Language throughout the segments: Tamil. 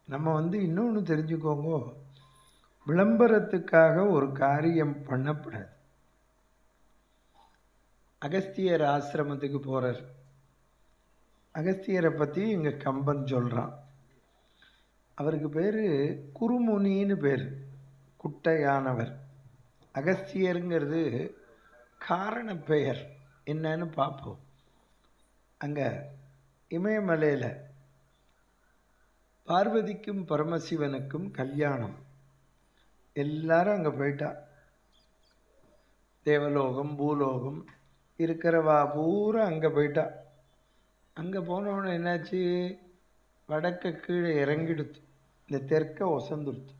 நம்ம இன்னொன்று தெரிஞ்சுக்கோங்க, விளம்பரத்துக்காக ஒரு காரியம் பண்ணப்படாது. அகஸ்தியர் ஆசிரமத்துக்கு போகிறார். அகஸ்தியரை பற்றி இங்கே கம்பன் சொல்கிறான். அவருக்கு பேர் குருமுனின்னு பேர், குட்டையானவர். அகஸ்தியருங்கிறது காரண பெயர் என்னன்னு பார்ப்போம். அங்கே இமயமலையில் பார்வதிக்கும் பரமசிவனுக்கும் கல்யாணம். எல்லாரும் அங்கே போயிட்டா. தேவலோகம் பூலோகம் இருக்கிறவா பூரா அங்கே போயிட்டா. அங்கே போனவொன்னே என்னாச்சு, வடக்க கீழே இறங்கிடுத்து, இந்த தெற்க ஒசந்துடுத்து.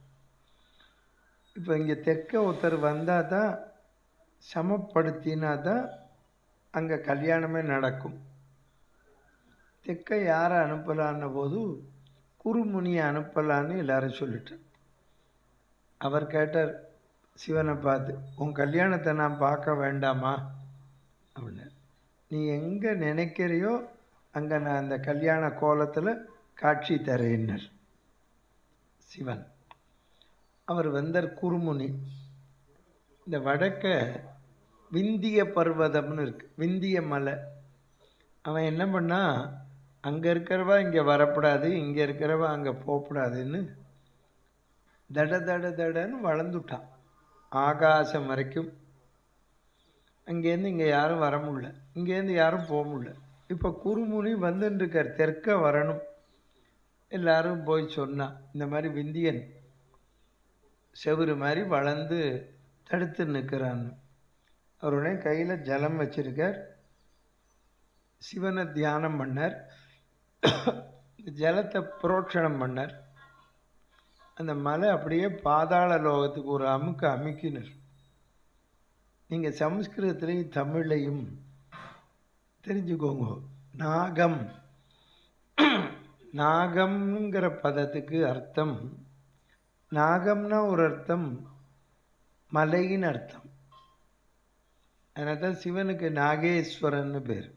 இப்போ இங்கே தெற்க ஒருத்தர் வந்தால் தான், சமப்படுத்தினா தான் அங்கே கல்யாணமே நடக்கும். தெற்க யாரை அனுப்பலான்ன போது குருமுனியை அனுப்பலான்னு எல்லாரும் சொல்லிட்டேன். அவர் கேட்டார் சிவனை பார்த்து, உன் கல்யாணத்தை நான் பார்க்க வேண்டாமா அப்படின்னு. நீ எங்கே நினைக்கிறையோ அங்கே நான் அந்த கல்யாண கோலத்தில் காட்சி தரேன்னர் சிவன். அவர் வந்தார் குருமுனி. இந்த வடக்க விந்திய பர்வதம்னு இருக்கு, விந்திய மலை. அவன் என்ன பண்ணா, அங்கே இருக்கிறவா இங்கே வரக்கூடாது, இங்கே இருக்கிறவா அங்கே போகக்கூடாதுன்னு தட தட தடன்னு வளர்ந்துட்டான் ஆகாசம் வரைக்கும். அங்கேருந்து இங்கே யாரும் வர முடியல, இங்கேருந்து யாரும் போக முடியல. இப்போ குருமுனி வந்துட்டுருக்கார், தெற்க வரணும். எல்லாரும் போய் சொன்னா, இந்த மாதிரி விந்தியன் செவுரு மாதிரி வளர்ந்து தடுத்து நிற்கிறான்னு. அவருடைய கையில் ஜலம் வச்சிருக்கார். சிவனை தியானம் பண்ணார். ஜலத்தை புரோட்சணம் பண்ணார். அந்த மலை அப்படியே பாதாள லோகத்துக்கு ஒரு அமுக்கினர். நீங்கள் சமஸ்கிருதத்திலையும் தமிழையும் தெரிஞ்சுக்கோங்க. நாகம், நாகம்ங்கிற பதத்துக்கு அர்த்தம், நாகம்னா ஒரு அர்த்தம் மலையின் அர்த்தம். அதனால தான் சிவனுக்கு நாகேஸ்வரன்னு பேர்.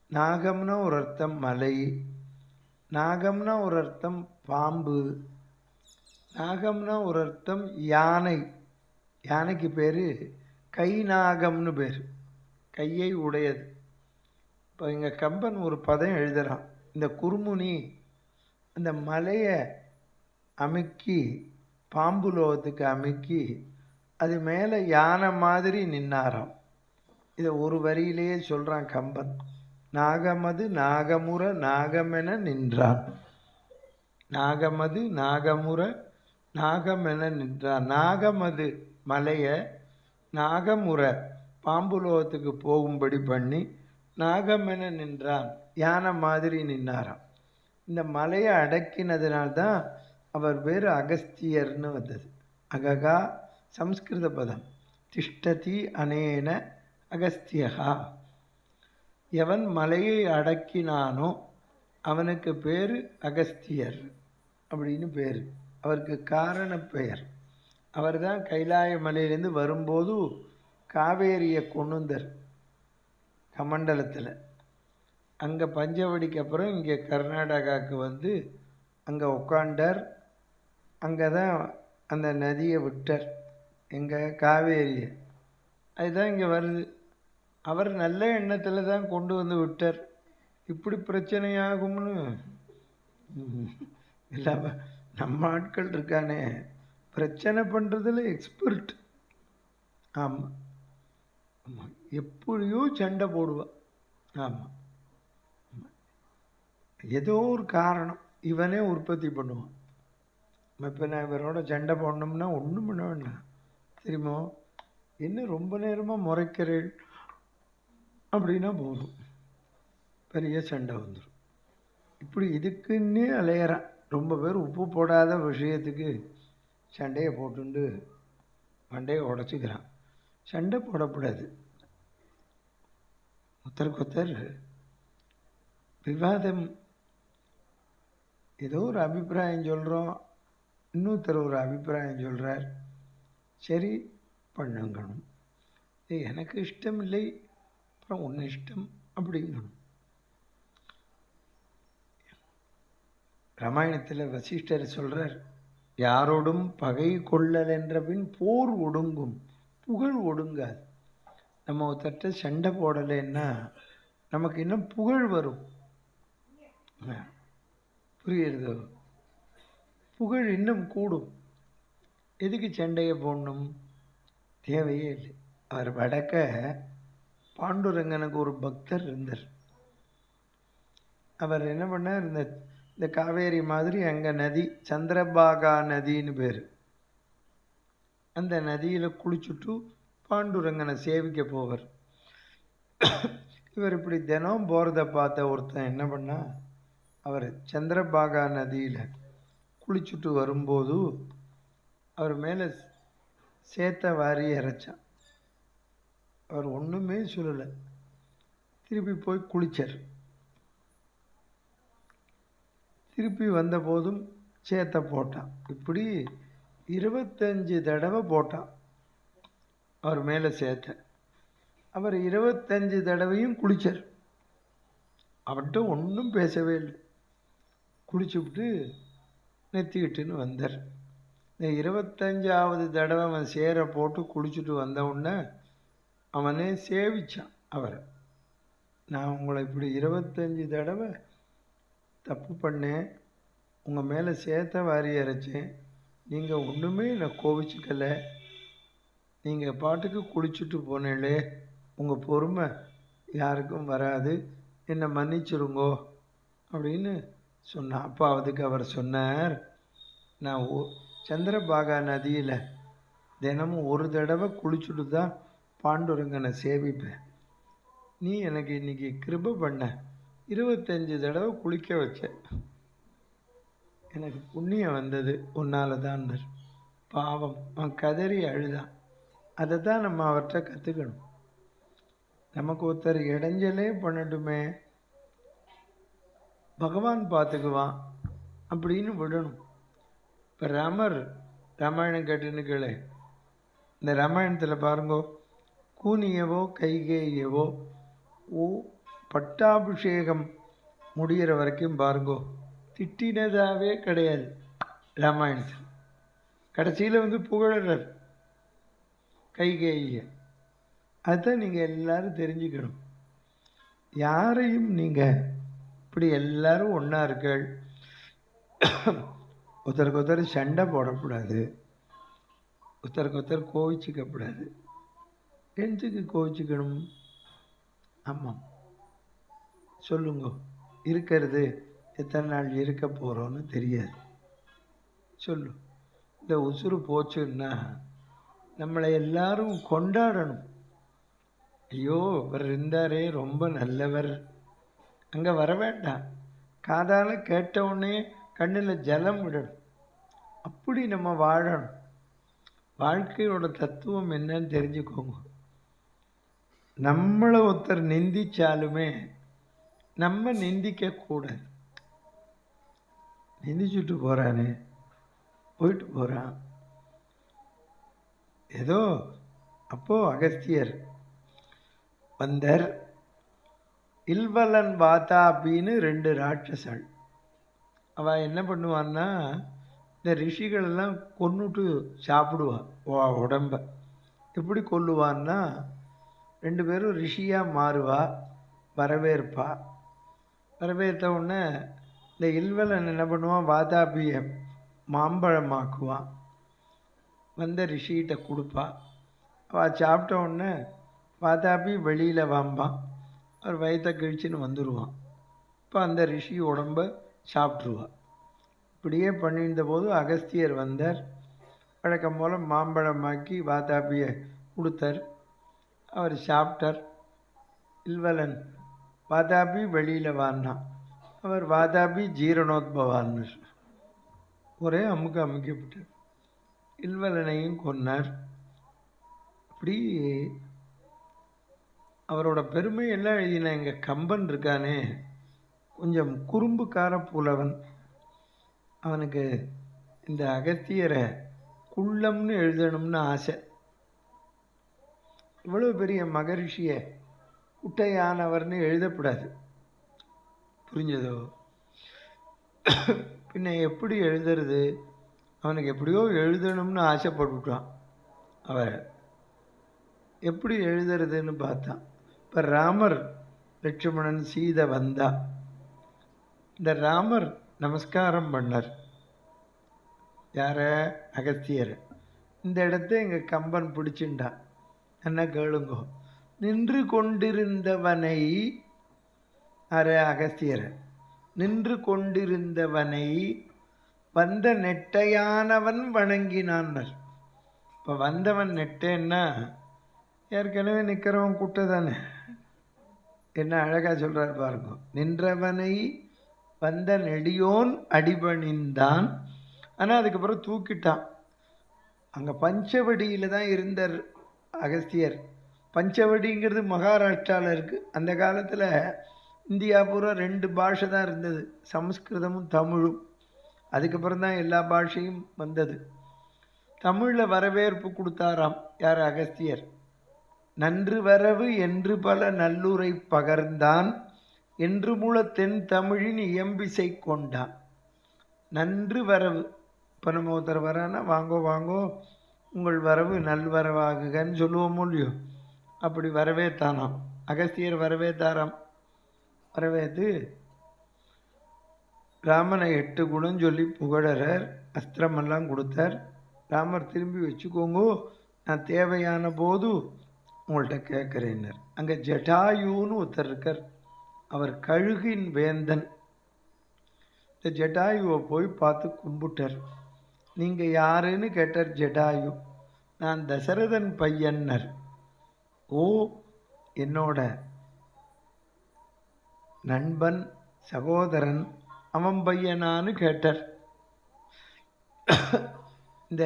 நாகம்னா ஒரு அர்த்தம் மலை, நாகம்னா ஒரு அர்த்தம் பாம்பு, நாகம்னா ஒரு அர்த்தம் யானை. யானைக்கு பேர் கை நாகம்னு பேர், கையை உடையது. இப்போ இங்கே கம்பன் ஒரு பதம் எழுதுகிறான். இந்த குருமுனி அந்த மலையை அமுக்கி பாம்பு லோகத்துக்கு அமுக்கி அது மேலே யானை மாதிரி நின்னாராம். இதை ஒரு வரியிலேயே சொல்கிறான் கம்பன். நாகமது நாகமுற நாகமென நின்றான். நாகமது நாகமுற நாகமென நின்றான். நாகமது மலையை நாகமுற பாம்புலோகத்துக்கு போகும்படி பண்ணி நாகமென நின்றான், யானை மாதிரி நின்னாராம். இந்த மலையை அடக்கினதுனால்தான் அவர் பேர் அகஸ்தியர்னு வந்தது. அககா சம்ஸ்கிருத பதம். திஷ்டதி அனேன அகஸ்தியகா. எவன் மலையை அடக்கினானோ அவனுக்கு பேர் அகஸ்தியர் அப்படின்னு பேர். அவருக்கு காரண பெயர். அவர் தான் கைலாய மலையிலேருந்து வரும்போது காவேரியை கொண்டுந்தார் கமண்டலத்தில். அங்கே பஞ்சவடிக்கு அப்புறம் இங்கே கர்நாடகாவுக்கு வந்து அங்கே உட்காண்டார். அங்கே தான் அந்த நதியை விட்டார், எங்கள் காவேரியை. அதுதான் இங்கே வருது. அவர் நல்ல எண்ணத்தில் தான் கொண்டு வந்து விட்டார். இப்படி பிரச்சனையாகும்னு இல்லாமல் நம்ம ஆட்கள் இருக்கானே பிரச்சனை பண்ணுறதுல எக்ஸ்பர்ட். ஆமாம் ஆமாம், எப்படியோ சண்டை போடுவான். ஆமாம், ஏதோ ஒரு காரணம் இவனே உற்பத்தி பண்ணுவான். இப்போ நான் இவரோட சண்டை போடணும்னா ஒன்றும் பண்ண வேண்டாம், தெரியுமோ, என்ன ரொம்ப நேரமாக முறைக்கிறேன் அப்படின்னா போதும், பெரிய சண்டை வந்துடும். இப்படி இதுக்குன்னே அலையிறான். ரொம்ப பேர் உப்பு போடாத விஷயத்துக்கு சண்டையை போட்டுண்டு மண்டையை உடச்சிக்கிறான். சண்டை போடக்கூடாது. ஒருத்தருக்கொத்தர் விவாதம், ஏதோ ஒரு அபிப்பிராயம் சொல்கிறோம், இன்னொருத்தர் ஒரு அபிப்பிராயம் சொல்கிறார், சரி பண்ணுங்கணும். எனக்கு இஷ்டம் இல்லை, அப்புறம் ஒன்று இஷ்டம் அப்படிங்கணும். ராமாயணத்தில் வசிஷ்டர் சொல்கிறார், யாரோடும் பகை கொள்ளல் என்ற பின் போர் ஒடுங்கும், புகழ் ஒடுங்காது. நம்ம ஒருத்தட்ட சண்டை போடலைன்னா நமக்கு இன்னும் புகழ் வரும். புரியுறதோ? புகழ் இன்னும் கூடும். எதுக்கு சண்டையை போடணும்? தேவையே இல்லை. அவர் வடக்க பாண்டுரங்கனுக்கு ஒரு பக்தர் இருந்தார். அவர் என்ன பண்ணார், இந்த காவேரி மாதிரி அங்கே நதி, சந்திரபாகா நதின்னு பேர், அந்த நதியில் குளிச்சுட்டு பாண்டுரங்கனை சேவிக்க போவார். இவர் இப்படி தினம் போகிறத பார்த்த ஒருத்தன் என்ன பண்ணா, அவர் சந்திரபாகா நதியில் குளிச்சுட்டு வரும்போது அவர் மேலே சேத்த வாரி இறைச்சான். அவர் ஒன்றுமே சொல்லலை, திருப்பி போய் குளிச்சார். திருப்பி வந்த போதும் சேத்தை போட்டான். இப்படி 25 தடவை போட்டான் அவர் மேலே சேத்த. அவர் 25 தடவையும் குளிச்சார். அவர்கிட்ட ஒன்றும் பேசவே இல்லை. குளிச்சுவிட்டு நெத்திக்கிட்டுன்னு வந்தார். இந்த 25ஆவது தடவை அவன் சேரை போட்டு குளிச்சுட்டு வந்த உடனே அவனே சேவிச்சான் அவரை. நான் உங்களை இப்படி 25 தடவை தப்பு பண்ணேன், உங்கள் மேலே சேத்த வாரி இறைச்சேன், நீங்கள் ஒன்றுமே என்னை கோவிச்சுக்கலை, நீங்கள் பாட்டுக்கு குளிச்சுட்டு போனேளே, உங்கள் பொறுமை யாருக்கும் வராது, என்னை மன்னிச்சிருங்கோ அப்படின்னு சொன்னான். அப்போ அதுக்கு அவர் சொன்னார், நான் சந்திரபாகா நதியில் தினமும் ஒரு தடவை குளிச்சுட்டு தான் பாண்டுரங்கனை சேவிப்பேன். நீ எனக்கு இன்னைக்கு கிருபை பண்ண, 25 தடவை குளிக்க வச்ச, எனக்கு புண்ணியம் வந்தது உன்னால தான். பாவம், அவன் கதறி அழுதான். அதை தான் நம்ம அவர்கிட்ட கற்றுக்கணும். நமக்கு ஒருத்தர் இடைஞ்சலே பண்ணட்டுமே, பகவான் பார்த்துக்குவான் அப்படின்னு விடணும். இப்போ ராமாயணம் கேட்டுன்னு கேளு. இந்த ராமாயணத்தில் பாருங்கோ, கூனியவோ கைகேயவோ பட்டாபிஷேகம் முடிகிற வரைக்கும் பாருங்கோ, திட்டினதாகவே கிடையாது ராமாயணத்தில். கடைசியில் புகழர் கைகேய. அதுதான் நீங்கள் எல்லாரும் தெரிஞ்சுக்கணும். யாரையும் நீங்கள் இப்படி எல்லாரும் ஒன்றா இருக்கள், ஒருத்தருக்கு ஒருத்தர் சண்டை போடக்கூடாது, ஒருத்தருக்கு ஒருத்தர் கோவிச்சிக்கப்படாது. எதுக்கு கோவிச்சுக்கணும்? ஆமாம், சொல்லுங்க. இருக்கிறது எத்தனை நாள் இருக்க போகிறோன்னு தெரியாது. சொல்லு. இந்த உசுறு போச்சுன்னா நம்மளை எல்லாரும் கொண்டாடணும். ஐயோ, இவர் இருந்தாரே, ரொம்ப நல்லவர், அங்கே வர வேண்டாம். காதால் கேட்டவுடனே கண்ணில் ஜலம் விடணும். அப்படி நம்ம வாழணும். வாழ்க்கையோட தத்துவம் என்னன்னு தெரிஞ்சுக்கோங்க. நம்மளை ஒருத்தர் நிந்திச்சாலுமே நம்ம நிந்திக்க கூடாது. நிந்திச்சுட்டு போறானே, போயிட்டு போறான். ஏதோ அப்போ அகஸ்தியர் வந்தார். இல்வலன் வாதாபின்னு 2 ராட்சசாள். அவள் என்ன பண்ணுவான்னா, இந்த ரிஷிகளெல்லாம் கொன்னுட்டு சாப்பிடுவா உடம்ப. எப்படி கொல்லுவான்னா, 2 பேரும் ரிஷியாக மாறுவா, வரவேற்பா. வரவேற்ற உடனே இந்த இல்வலன் என்ன பண்ணுவான், வாதாபியை மாம்பழமாக்குவான், வந்த ரிஷிகிட்ட கொடுப்பா. அவள் சாப்பிட்ட உடனே வாதாபி வெளியில் வாம்பான், அவர் வயிற்ற கழிச்சுன்னு வந்துடுவான். இப்போ அந்த ரிஷி உடம்ப சாப்பிட்ருவான். இப்படியே பண்ணியிருந்த போது அகஸ்தியர் வந்தார். வழக்கம் போல் மாம்பழமாக்கி வாதாபியை கொடுத்தார். அவர் சாப்பிட்டார். இல்வலன் வாதாபி வெளியில் வான்னான். அவர் வாதாபி ஜீரணோத்பவான்னு ஒரே அமுக்கப்பட்டார். இல்வலனையும் கொன்னார். அப்படி அவரோட பெருமை எல்லாம் எழுதின எங்கள் கம்பன் இருக்கானே, கொஞ்சம் குறும்புக்கார புலவன். அவனுக்கு இந்த அகத்தியரை குள்ளம்னு எழுதணும்னு ஆசை. இவ்வளோ பெரிய மகரிஷியை குட்டையானவர்னு எழுதக்கூடாது. புரிஞ்சதோ? பின்ன எப்படி எழுதுறது? அவனுக்கு எப்படியோ எழுதணும்னு ஆசைப்பட்டுட்டான். அவர் எப்படி எழுதுறதுன்னு பார்த்தான். இப்போ ராமர் லட்சுமணன் சீதை வந்தா, இந்த ராமர் நமஸ்காரம் பண்ணார். யார? அகஸ்தியர். இந்த இடத்த எங்க கம்பன் பிடிச்சுட்டான். என்ன கேளுங்கோ. நின்று கொண்டிருந்தவனை, அரை அகஸ்தியர், நின்று கொண்டிருந்தவனை வந்த நெட்டையானவன் வணங்கினான். இப்போ வந்தவன் நெட்டேன்னா ஏற்கனவே நிற்கிறவன் குட்டை தானே. என்ன அழகா சொல்றார் பாருங்க. நின்றவனை வந்த நெடியோன் அடிபணிந்தான். ஆனால் அதுக்கப்புறம் தூக்கிட்டான். அங்கே பஞ்சவடியில் தான் இருந்தார் அகஸ்தியர். பஞ்சவடிங்கிறது மகாராஷ்டிராவில் இருக்குது. அந்த காலத்தில் இந்தியா பூரா 2 பாஷை தான் இருந்தது, சமஸ்கிருதமும் தமிழும். அதுக்கப்புறம் தான் எல்லா பாஷையும் வந்தது. தமிழில் வரவேற்பு கொடுத்தாராம் யார்? அகஸ்தியர். நன்று வரவு என்று பல நல்லுரை பகர்ந்தான், என்று மூல தென் தமிழின் இயம்பிசை கொண்டான். நன்று வரவு. இப்போ நம்ம ஒருத்தர் வரானா வாங்கோ வாங்கோ உங்கள் வரவு நல்வரவாகுகன்னு சொல்லுவோமோ இல்லையோ, அப்படி வரவேற்றானாம். அகஸ்தியர் வரவேற்றாராம். வரவேற்று ராமனை 8 குணம் சொல்லி புகழறார். அஸ்திரமெல்லாம் கொடுத்தார். ராமர் திரும்பி வச்சுக்கோங்கோ, நான் தேவையான போது உங்கள்கிட்ட கேட்குறேன்னர். அங்கே ஜட்டாயுன்னு ஒருத்தர் இருக்கார். அவர் கழுகின் வேந்தன். இந்த ஜட்டாயுவை போய் பார்த்து கும்பிட்டார். நீங்கள் யாருன்னு கேட்டார் ஜட்டாயு. நான் தசரதன் பையன்னர். ஓ, என்னோட நண்பன் சகோதரன் அவன் பையனான்னு கேட்டார். இந்த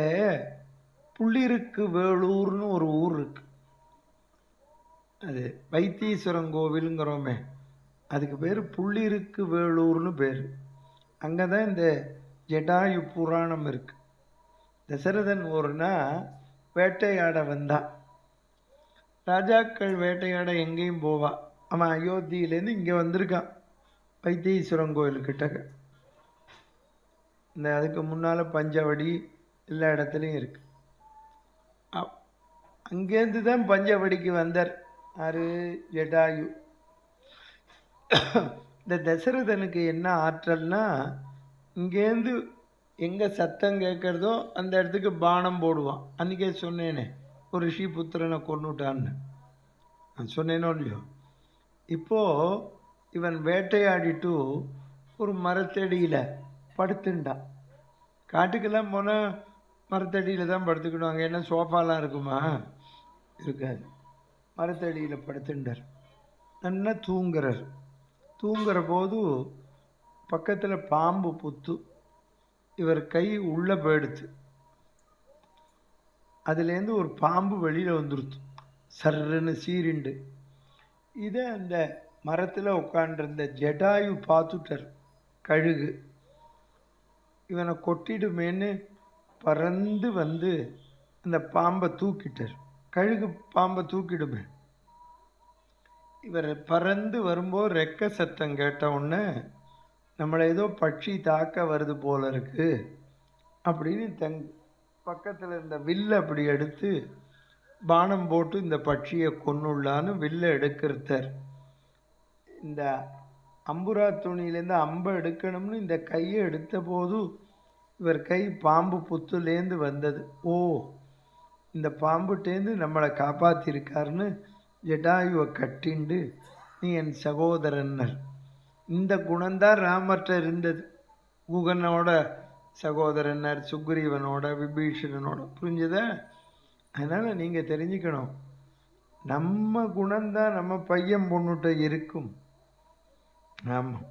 புள்ளிருக்கு வேலூர்னு ஒரு ஊர் இருக்கு. அது வைத்தீஸ்வரன் கோவிலுங்கிறோமே, அதுக்கு பேர் புள்ளிருக்கு வேலூர்னு பேர். அங்கே தான் இந்த ஜடாயு புராணம் இருக்கு. தசரதன் ஒருனா வேட்டையாட வந்தான். ராஜாக்கள் வேட்டையாட எங்கேயும் போவா. அவன் அயோத்தியிலேருந்து இங்கே வந்திருக்கான் வைத்தீஸ்வரன் கோயிலுக்கிட்ட. இந்த அதுக்கு முன்னால் பஞ்சவடி எல்லா இடத்துலையும் இருக்கு. அங்கேருந்து தான் பஞ்சவடிக்கு வந்தார் யாரு? ஜடாயு. இந்த தசரதனுக்கு என்ன ஆற்றல்னா, இங்கேருந்து எங்கே சத்தம் கேட்குறதோ அந்த இடத்துக்கு பானம் போடுவான். அன்றைக்கே சொன்னேனே ஒரு ரிஷி புத்திரனை கொன்னுட்டான்னு, நான் சொன்னேனோ இல்லையோ. இப்போது இவன் வேட்டையாடிட்டு ஒரு மரத்தடியில் படுத்துண்டான். காட்டுக்கெல்லாம் போனால் மரத்தடியில் தான் படுத்துக்கிடுவாங்க. ஏன்னா சோஃபாலாம் இருக்குமா? இருக்காது. மரத்தடியில் படுத்துட்டார். நல்லா தூங்குறார். தூங்குற போது பக்கத்தில் பாம்பு புத்து. இவர் கை உள்ளே போயிடுத்து. அதுலேருந்து ஒரு பாம்பு வெளியில் வந்துடுத்து, சர்ன்னு சீரிண்டு. இதை அந்த மரத்தில் உட்காண்டிருந்த ஜடாயு பார்த்துட்டார். கழுகு இவனை கொட்டிடுமேன்னு பறந்து வந்து அந்த பாம்பை தூக்கிட்டார். கழுகு பாம்பை தூக்கிடுமே. இவர் பறந்து வரும்போது ரெக்க சத்தம் கேட்ட உடனே நம்மளை ஏதோ பட்சி தாக்க வருது போல இருக்கு அப்படின்னு பக்கத்தில் இருந்த வில்லை அப்படி எடுத்து பானம் போட்டு இந்த பட்சியை கொன்னுள்ளான்னு வில்லை எடுக்கிறதார். இந்த அம்புரா துணியிலேருந்து அம்பை எடுக்கணும்னு இந்த கையை எடுத்த போது இவர் கை பாம்பு புத்துலேருந்து வந்தது. ஓ, இந்த பாம்புட்டேந்து நம்மளை காப்பாற்றிருக்காருன்னு ஜடாயுவை கட்டிண்டு, நீ என் சகோதரன்னர். இந்த குணம்தான் ராமர்கிட்ட இருந்தது. குகனோட சகோதரன்னர், சுக்ரீவனோட, விபீஷணனோட. புரிஞ்சுதா? அதனால் நீங்கள் தெரிஞ்சுக்கணும், நம்ம குணம்தான் நம்ம பையன் பொண்ணுகிட்ட இருக்கும். ஆமாம்,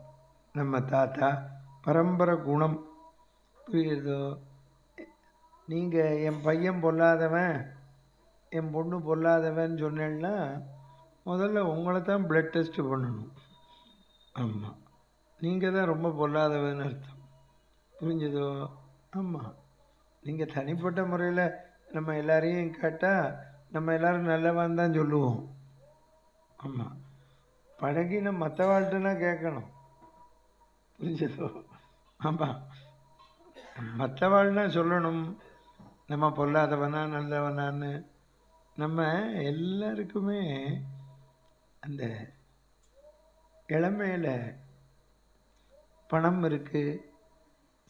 நம்ம தாத்தா பரம்பரை குணம். புரியுதோ? நீங்கள் என் பையன் பொல்லாதவன், என் பொண்ணு பொல்லாதவன் சொன்னேன்னா முதல்ல உங்களை தான் பிளட் டெஸ்ட் பண்ணணும். ஆமாம், நீங்கள் தான் ரொம்ப பொல்லாதவன்னு அர்த்தம். புரிஞ்சதோ? ஆமாம், நீங்கள் தனிப்பட்ட முறையில் நம்ம எல்லாரையும் கேட்டால் நம்ம எல்லோரும் நல்லவன் தான் சொல்லுவோம். ஆமாம், பழகின மற்றவாழ்கிட்டனா கேட்கணும். புரிஞ்சதோ? ஆமாம், மற்றவாள்னா சொல்லணும் நம்ம பொல்லாதவனா நல்லவனான்னு. நம்ம எல்லாருக்குமே அந்த இளமையில் பணம் இருக்குது,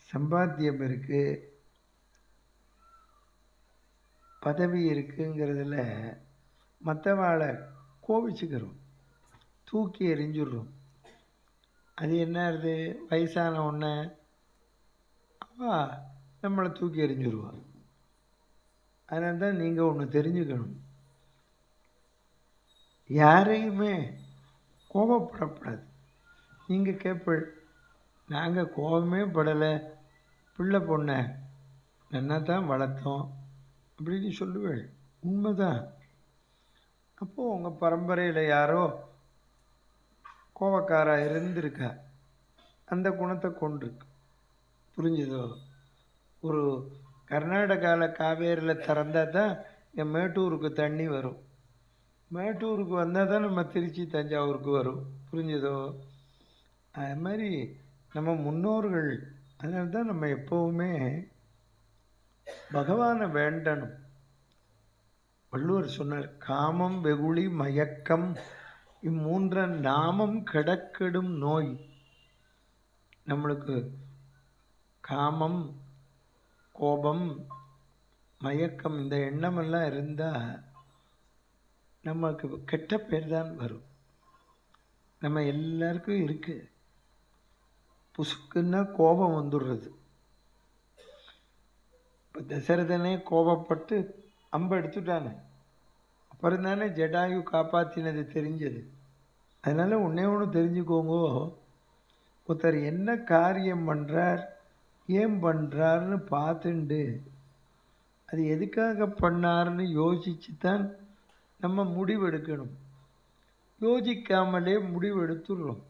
சம்பாத்தியம் இருக்குது, பதவி இருக்குங்கிறதுல மற்றவாளை கோபிச்சுக்கிறோம், தூக்கி எறிஞ்சிடுறோம். அது என்னது, வயசான உடனே அவ நம்மளை தூக்கி எறிஞ்சிடுவாள். அதனால தான் நீங்கள் ஒன்று தெரிஞ்சுக்கணும், யாரையுமே கோபப்படக்கூடாது. நீங்கள் கேட்ப, நாங்கள் கோபமே படலை, பிள்ளை பொண்ணை நல்லா தான் வளர்த்தோம் அப்படின்னு சொல்லுவேள். உண்மைதான். அப்போது உங்கள் பரம்பரையில் யாரோ கோபக்காராக இருந்திருக்கா, அந்த குணத்தை கொண்டிருக்கு. புரிஞ்சுதோ? ஒரு கர்நாடகாவில் காவேரியில் திறந்தால் தான் என் மேட்டூருக்கு தண்ணி வரும், மேட்டூருக்கு வந்தால் தான் நம்ம திருச்சி தஞ்சாவூருக்கு வரும். புரிஞ்சுதோ? அது மாதிரி நம்ம முன்னோர்கள். அதனால தான் நம்ம எப்போவுமே பகவானை வேண்டணும். வள்ளுவர் சொன்னார், காமம் வெகுளி மயக்கம் இம்மூன்ற நாமம் கிடக்கெடும் நோய். நம்மளுக்கு காமம், கோபம், மயக்கம் இந்த எண்ணமெல்லாம் இருந்தால் நமக்கு கெட்ட பேர் தான் வரும். நம்ம எல்லாருக்கும் இருக்கு. புசுக்குன்னா கோபம் வந்துடுறது. இப்போ தசரதனே கோபப்பட்டு அம்பை எடுத்துட்டானே, அப்புறம் தானே ஜடாயு காப்பாற்றினது தெரிஞ்சது. அதனால் ஒன்றே ஒன்று தெரிஞ்சுக்கோங்கோ, ஒருத்தர் என்ன காரியம் பண்ணுறார், ஏன் பண்ணுறாருன்னு பார்த்துண்டு அது எதுக்காக பண்ணார்னு யோசிச்சு தான் நம்ம முடிவெடுக்கணும். யோசிக்காமலே முடிவெடுத்துடுறோம்.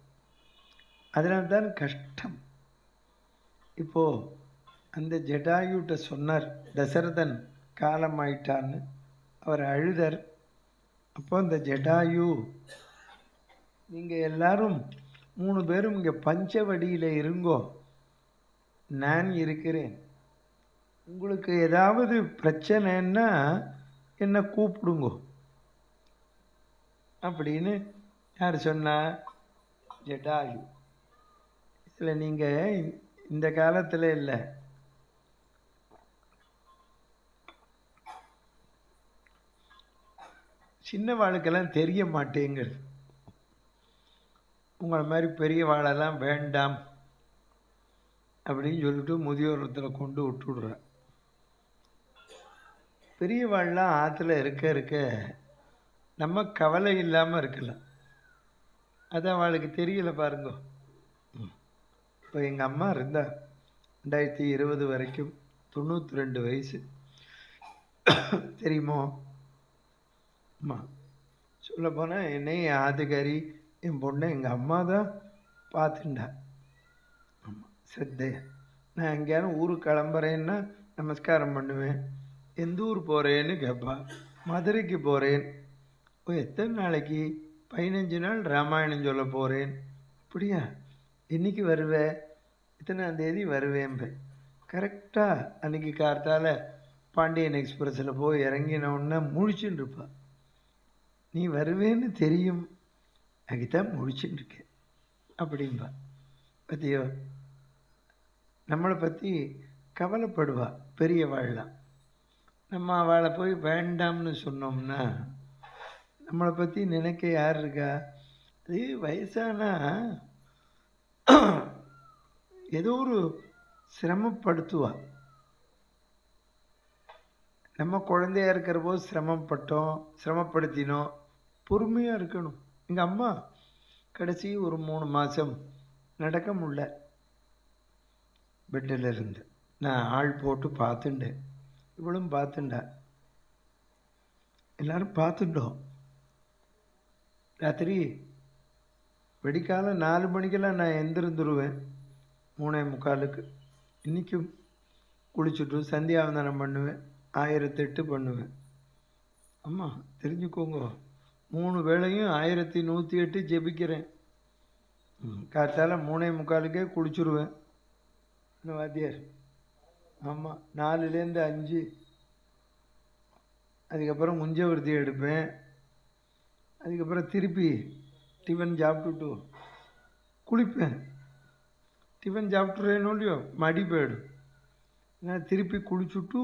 அதனால்தான் கஷ்டம். இப்போது அந்த ஜடாயுட்ட சொன்னார், தசரதன் காலமாயிட்டான்னு. அவர் அழுதர். அப்போ அந்த ஜடாயு, நீங்கள் எல்லாரும் 3 பேரும் இங்கே பஞ்சவடியில் இருங்கோ, நான் இருக்கிறேன், உங்களுக்கு ஏதாவது பிரச்சனைன்னா என்னை கூப்பிடுங்கோ அப்படின்னு யார் சொன்னா? ஜடாயு. இதில் நீங்கள் இந்த காலத்தில் இல்லை, சின்ன வாளுக்கெல்லாம் தெரிய மாட்டேங்கிறது. உங்களை மாதிரி பெரிய வாழெல்லாம் வேண்டாம் அப்படின்னு சொல்லிட்டு முதியோரத்தில் கொண்டு விட்டுடுற. பெரிய வாழெலாம் ஆற்றுல இருக்க இருக்க நம்ம கவலை இல்லாமல் இருக்கலாம். அது அவளுக்கு தெரியல பாருங்க. இப்போ எங்கள் அம்மா இருந்தா 2020 வரைக்கும், 92 வயசு தெரியுமோ? அம்மா சொல்ல போனால் என்னை ஆதிகாரி என் பொண்ணை எங்கள் அம்மா தான் பார்த்துண்டா. ஆமாம், ஸ்ரத்தையா. நான் எங்கேயாரும் ஊருக்கு கிளம்புறேன்னா நமஸ்காரம் பண்ணுவேன். எந்த ஊர் போகிறேன்னு கேட்பா. மதுரைக்கு போகிறேன். எத்தனை நாளைக்கு? 15 நாள் ராமாயணம் சொல்ல போகிறேன். அப்படியா? இன்னைக்கு வருவேன், இத்தனாம் தேதி வருவேன்பேன். கரெக்டாக அன்றைக்கி கார்த்தால் பாண்டியன் எக்ஸ்பிரஸில் போய் இறங்கினவுடனே முழிச்சுன்னு இருப்பா. நீ வருவேன்னு தெரியும், அதுதான் முழிச்சுன்னு இருக்கேன் அப்படின்பா. பற்றியோ, நம்மளை பற்றி கவலைப்படுவா பெரியவாழ்லாம். நம்ம அவளை போய் வேண்டாம்னு சொன்னோம்னா நம்மளை பற்றி நினைக்க யார் இருக்கா? அது வயசானா ஏதோ ஒரு சிரமப்படுத்துவா. நம்ம குழந்தையா இருக்கிற போது சிரமப்பட்டோம், சிரமப்படுத்தினோம். பொறுமையாக இருக்கணும். எங்கள் அம்மா கடைசி ஒரு 3 மாதம் நடக்க முடியல, பெட்டில் இருந்து. நான் ஆள் போட்டு பார்த்துட்டேன், இவளும் பார்த்துண்டா, எல்லாரும் பார்த்துட்டோம். ராத்திரி வெடிக்காலம் 4 மணிக்கெல்லாம் நான் எந்திருந்துருவேன், 3:45. இன்றைக்கும் குளிச்சுட்டு சந்தியாவந்தனம் பண்ணுவேன், 1008 பண்ணுவேன். அம்மா தெரிஞ்சுக்கோங்க, 3 வேளையும் 1108 ஜெபிக்கிறேன். காத்தால 3:45 குளிச்சுருவேன். வாத்தியார் ஆமாம் 4லேருந்து 5. அதுக்கப்புறம் முஞ்சவர்த்தி எடுப்பேன். அதுக்கப்புறம் திருப்பி டிஃபன் சாப்பிட்டுட்டு குளிப்பேன். டிஃபன் சாப்பிட்றேனோ இல்லையோ மடி போயிடும். நான் திருப்பி குளிச்சுட்டு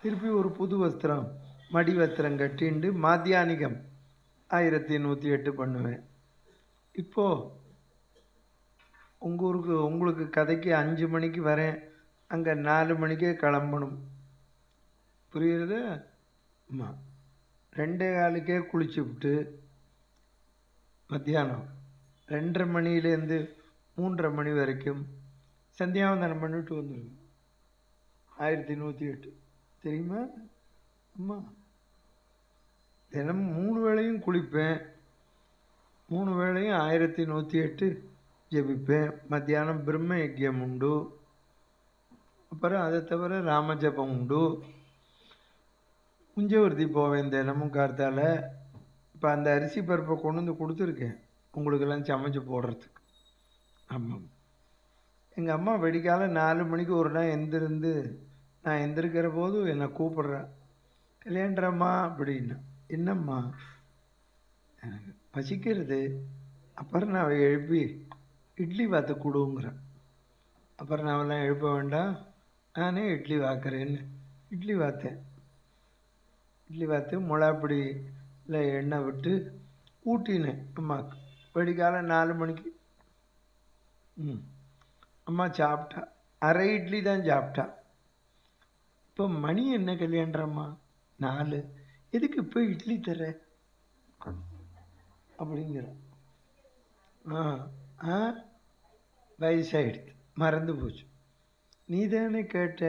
திருப்பி ஒரு புது வஸ்திரம் மடி வஸ்திரம் கட்டிண்டு மாத்தியானிகம் 1108 பண்ணுவேன். இப்போது உங்களுக்கு கதைக்கு 5 மணிக்கு வரேன், அங்கே 4 மணிக்கே கிளம்பணும். புரியுறது? ஆமாம். 2:15க்கே குளிச்சு விட்டு மத்தியானம் 2:30 மணிலேருந்து 3:30 மணி வரைக்கும் சந்தியாவந்தனம் பண்ணிட்டு வந்துடுவேன். 1108 தெரியுமா? அம்மா தினமும் 3 வேளையும் குளிப்பேன். 3 வேளையும் 1108 ஜபிப்பேன். மத்தியானம் பிரம்ம யஜ்யம் உண்டு. அப்புறம் அதை தவிர ராமஜபம் உண்டு. முஞ்சவர்த்தி போவேன் தினமும் கார்த்தால. இப்போ அந்த அரிசி பருப்பை கொண்டு வந்து கொடுத்துருக்கேன் உங்களுக்கெல்லாம் சமைச்சு போடுறதுக்கு. ஆமாம். எங்கள் அம்மா வெடிக்கால 4 மணிக்கு ஒரு நாள் எந்திருந்து நான் எந்திருக்கிற போது என்னை கூப்பிட்றேன், கல்யாண்டம்மா அப்படின்னா. என்னம்மா? எனக்கு பசிக்கிறது. அப்புறம் நான் எழுப்பி இட்லி வாத்து கொடுங்கிறேன். அப்புறம் நான் அவெல்லாம் எழுப்ப வேண்டாம், நானே இட்லி வாக்குறேன்னு இட்லி வாத்தேன். இட்லி வாத்து மிளகாப்பொடியில் எண்ணெய் விட்டு ஊட்டினேன் அம்மாவுக்கு. வெடிக்கால 4 மணிக்கு. அம்மா சாப்பிட்டா. அரை இட்லி தான் சாப்பிட்டா. இப்போ மணி என்ன கல்யாண்டம்மா? 4. எதுக்கு இப்போ இட்லி தர அப்படிங்கிற. வயசாயிடுச்சு, மறந்து போச்சு. நீ தானே கேட்ட?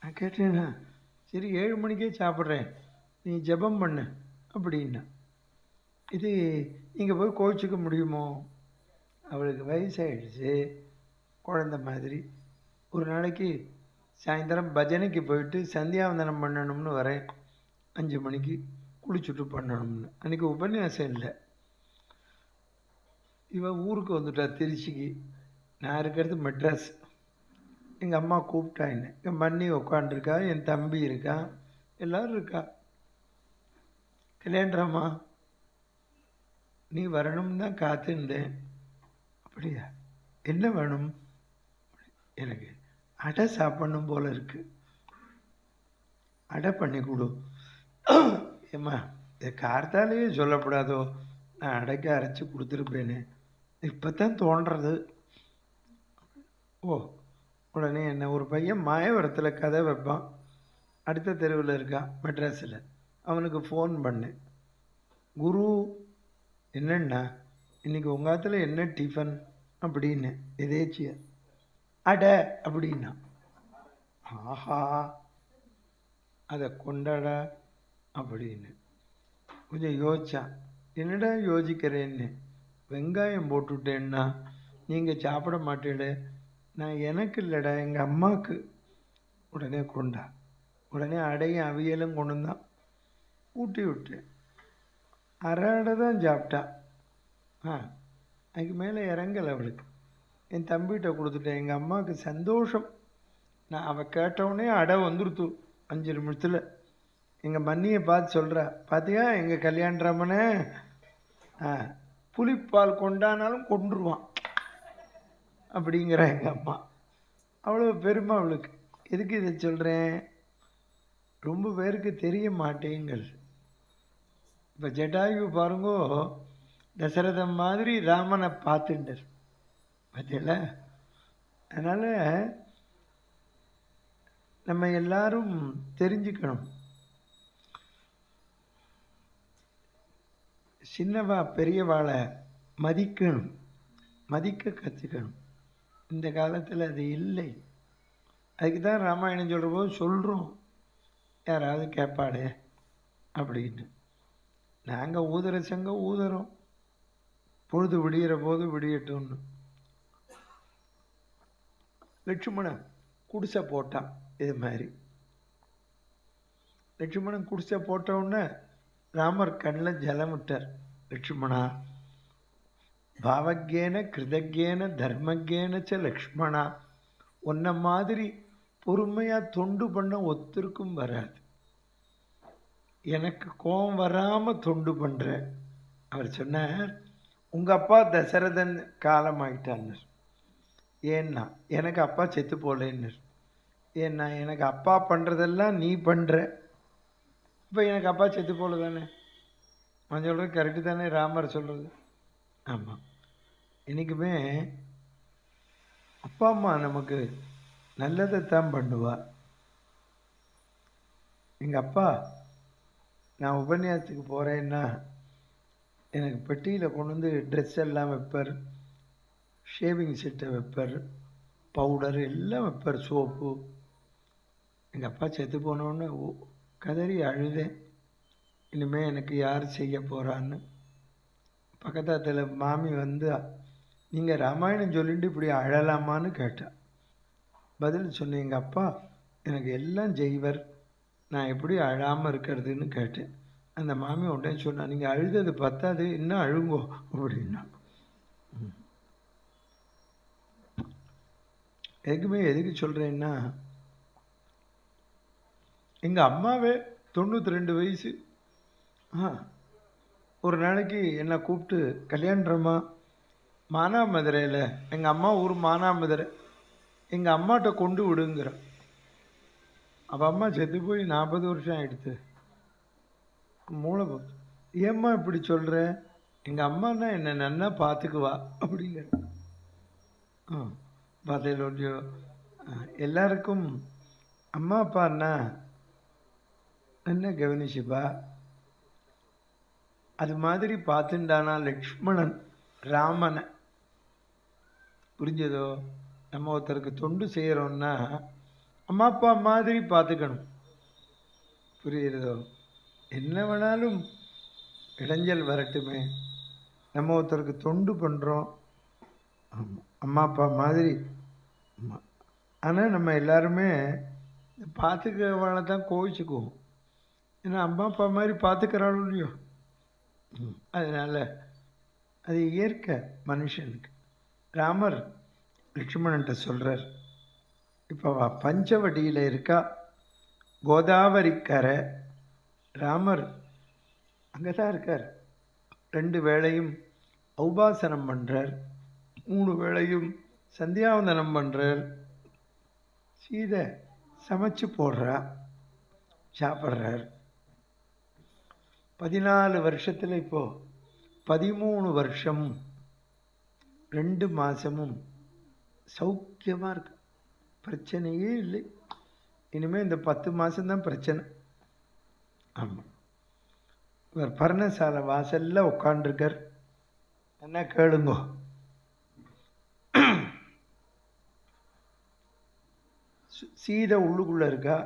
நான் கேட்டேன்னா சரி 7 மணிக்கே சாப்பிட்றேன், நீ ஜெபம் பண்ணு அப்படின்னா. இது நீங்கள் போய் கோச்சிக்க முடியுமோ? அவளுக்கு வயசாயிடுச்சு, குழந்த மாதிரி. ஒரு நாளைக்கு சாயந்தரம் பஜனைக்கு போயிட்டு சந்தியாவந்தனம் பண்ணணும்னு வரேன். 5 மணிக்கு குளிச்சுட்டு பண்ணணும்னு. அன்றைக்கி உபன்யாசம் இல்லை. இவன் ஊருக்கு வந்துட்டா திருச்சிக்கு. நான் இருக்கிறது மெட்ராஸ். எங்கள் அம்மா கூப்பிட்டா என்ன. என் மண்ணி உட்காண்டிருக்கா, என் தம்பி இருக்கான், எல்லோரும் இருக்கா. கல்யாண்டம்மா நீ வரணும்னு தான் காத்துருந்தேன். அப்படியா? என்ன வேணும்? எனக்கு அடை சாப்பிடணும் போல இருக்கு, அடை பண்ணி கொடு. ஏம்மா இதை கார்த்தாலேயே சொல்லப்படாதோ, நான் அடைக்க அரைச்சி கொடுத்துருப்பேனே, இப்போ தான் தோன்றது. ஓ. உடனே என்ன ஒரு பையன் மாயவரத்தில் கதை வைப்பான், அடுத்த தெருவில் இருக்கான் மெட்ராஸில். அவனுக்கு ஃபோன் பண்ணேன். குரு என்னண்ணா இன்றைக்கி உங்கள் ஆத்துல என்ன டிஃபன் அப்படின்னு. எதேச்சியா அடை அப்படின்னா. ஆஹா அதை கொண்டாடா அப்படின்னு கொஞ்சம் யோசிச்சான். என்னடா யோசிக்கிறேன்னு. வெங்காயம் போட்டுவிட்டேன்னா நீங்கள் சாப்பிட மாட்டேட. நான் எனக்கு இல்லைடா, எங்கள் அம்மாவுக்கு. உடனே கொண்டா. உடனே அடையும் அவியலும் கொண்டு தான் ஊட்டி விட்டேன். அரை அடை தான் சாப்பிட்டா. அதுக்கு மேலே இறங்கலை அவளுக்கு. என் தம்பிகிட்ட கொடுத்துட்டேன். எங்கள் அம்மாவுக்கு சந்தோஷம். நான் அவள் கேட்டவுடனே அடை வந்துடுத்து 5 நிமிஷத்தில். எங்கள் மண்ணியை பார்த்து சொல்கிறா, பார்த்தியா எங்கள் கல்யாண்டராமனை புளிப்பால் கொண்டானாலும் கொண்டுருவான் அப்படிங்கிற எங்கள் அம்மா. அவ்வளோ பெருமை அவளுக்கு. எதுக்கு இதை சொல்கிறேன்? ரொம்ப பேருக்கு தெரிய மாட்டேங்கள். இப்போ ஜட்டாயு பாருங்கோ, தசரதம் மாதிரி ராமனை பார்த்துட்டார் பார்த்தீங்களா? அதனால் நம்ம எல்லாரும் தெரிஞ்சுக்கணும். சின்னவா பெரியவாளை மதிக்கணும், மதிக்க கற்றுக்கணும். இந்த காலத்தில் அது இல்லை. அதுக்கு தான் ராமாயணம் சொல்கிற போது சொல்கிறோம், யாராவது கேட்பாடே அப்படின்னு. நாங்கள் ஊதுற சங்கம் ஊதுறோம், பொழுது விடிகிற போது விடியட்டும்னு. லட்சுமணன் குடிசை போட்டான். இது மாதிரி லட்சுமணன் குடிசை போட்டவுடனே ராமர் கண்ணில் ஜலம் விட்டார். லட்சுமணா பாவஜேன கிருதஜேன தர்மஜேன ச லக்ஷ்மணா, உன்ன மாதிரி பொறுமையாக தொண்டு பண்ண ஒருத்தருக்கும் வராது. எனக்கு கோபம் வராமல் தொண்டு பண்ணுறேன். அவர் சொன்னார், உங்கள் அப்பா தசரதன் காலமாயிட்டான்னு. ஏன்னா எனக்கு அப்பா செத்து போலேன்னு. ஏன்னா எனக்கு அப்பா பண்ணுறதெல்லாம் நீ பண்ணுற. இப்போ எனக்கு அப்பா செத்து போல தானே. நான் சொல்கிறது கரெக்டு தானே ராமர் சொல்கிறது? ஆமாம். என்றைக்குமே அப்பா அம்மா நமக்கு நல்லதைத்தான் பண்ணுவா. எங்கள் அப்பா நான் உபன்யாசத்துக்கு போகிறேன்னா எனக்கு பெட்டியில் கொண்டு வந்து ட்ரெஸ் எல்லாம் வைப்பார், ஷேவிங் செட்டை வைப்பார், பவுடர் எல்லாம் வைப்பார், சோப்பு. எங்கள் அப்பா செத்து போனோன்னு கதறி அழுதேன். இனிமேல் எனக்கு யார் செய்ய போகிறான்னு. பக்கத்தில் மாமி வந்து, நீங்கள் ராமாயணம் சொல்லிட்டு இப்படி அழலாமான்னு கேட்டேன். பதில் சொன்னேன், எங்கள் அப்பா எனக்கு எல்லாம் செய்வர், நான் எப்படி அழாமல் இருக்கிறதுன்னு கேட்டேன். அந்த மாமி உடனே சொன்னா, நீங்கள் அழுதது பத்தாது, இன்னும் அழுங்கோ அப்படின்னா. எதுக்கு சொல்கிறேன்னா, எங்கள் அம்மாவே 92 வயசு. ஒரு நாளைக்கு என்னை கூப்பிட்டு, கல்யாணமா மானாமதுரையில், எங்கள் அம்மா ஊர் மானாமதுரை, எங்கள் அம்மாட்ட கொண்டு விடுங்கிற. அவள் அம்மா செத்து போய் 40 வருஷம் ஆகிடுது. மூளை போச்சு. ஏம்மா இப்படி சொல்கிற? எங்கள் அம்மானா என்னை நன்னா பார்த்துக்குவா அப்படிங்கிற. பார்த்தீங்களோ, எல்லாருக்கும் அம்மா அப்பான்னா என்ன கவனிச்சுப்பா. அது மாதிரி பார்த்துட்டானா லக்ஷ்மணன் ராமனை. புரிஞ்சதோ? நம்ம ஒருத்தருக்கு தொண்டு செய்கிறோன்னா அம்மா அப்பா மாதிரி பார்த்துக்கணும். புரியுறதோ? என்ன வேணாலும் இடைஞ்சல் வரட்டுமே, நம்ம ஒருத்தருக்கு தொண்டு பண்ணுறோம், அம்மா அப்பா மாதிரி. ஆனால் நம்ம எல்லாருமே பார்த்துக்கிறவளை தான் கோவிச்சுக்குவோம். ஏன்னா அம்மா அப்பா மாதிரி பார்த்துக்கிறாளும் இல்லையோ. அதனால் அது இயற்கை மனுஷனுக்கு. ராமர் லக்ஷ்மணன்ட்ட சொல்கிறார், இப்போ பஞ்சவடியில் இருக்கா, கோதாவரி கரை. ராமர் அங்கே தான் இருக்கார். 2 வேளையும் உபாசனம் பண்ணுறார், 3 வேளையும் சந்தியாவந்தனம் பண்ணுறார். சீதை சமைச்சு போடுறா, சாப்பிட்றார். 14 வருஷத்தில் இப்போது 13 வருஷமும் 2 மாதமும் சௌக்கியமாக இருக்கு, பிரச்சனையே இல்லை. இனிமேல் இந்த 10 மாதம்தான் பிரச்சனை. ஆமாம். இவர் பர்ணசாலை வாசல்ல உட்காண்டிருக்கார். என்ன கேளுங்கோ. சீதை உள்ளுக்குள்ள இருக்கா,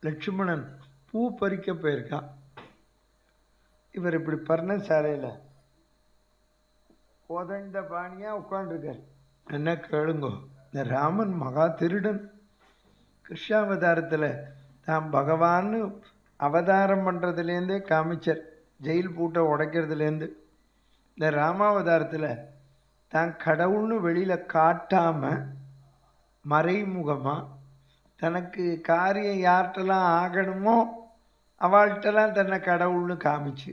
லட்சுமணன் பூ பறிக்க போயிருக்கா. இவர் இப்படி பர்ணசாலையில் கோதண்ட பாணியா உட்காண்டிருக்கார். என்ன கேளுங்கோ. இந்த ராமன் மகா திருடன். கிருஷ்ணாவதாரத்தில் தான் பகவான்னு அவதாரம் பண்ணுறதுலேருந்தே காமிச்சார், ஜெயில் பூட்டை உடைக்கிறதுலேருந்து. இந்த ராமாவதாரத்தில் தான் கடவுள்னு வெளியில் காட்டாமல் மறைமுகமாக தனக்கு காரியம் யார்கிட்டலாம் ஆகணுமோ அவள்கிட்டலாம் தன்னை கடவுள்னு காமிச்சு.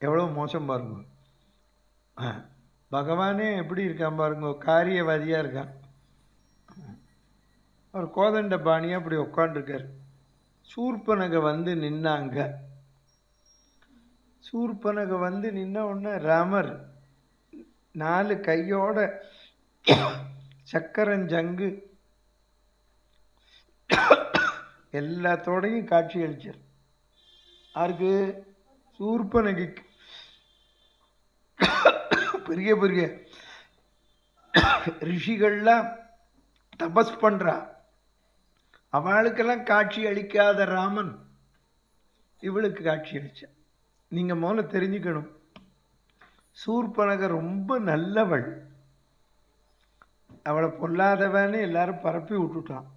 எவ்வளோ மோசம் பாருங்க. பகவானே எப்படி இருக்கான் பாருங்க, காரியவாதியாக இருக்கான். அவர் கோதண்ட பாணியாக அப்படி உட்காண்டிருக்கார். சூர்பனகை வந்து நின்னாங்க. சூர்பனகை வந்து நின்ன உடனே ராமர் 4 கையோட சக்கரஞ்சங்கு எல்லாத்தோடையும் காட்சி அளிச்சார். யாருக்கு? சூர்பனகைக்கு. பெரிய பெரிய ரிஷிகள்லாம் தபஸ் பண்றா, அவளுக்கெல்லாம் காட்சி அளிக்காத ராமன் இவளுக்கு காட்சி அளிச்ச. நீங்க முதல்ல தெரிஞ்சுக்கணும், சூர்பனகை ரொம்ப நல்லவள். அவளை பொல்லாதவன்னு எல்லாரும் பரப்பி விட்டுட்டான்.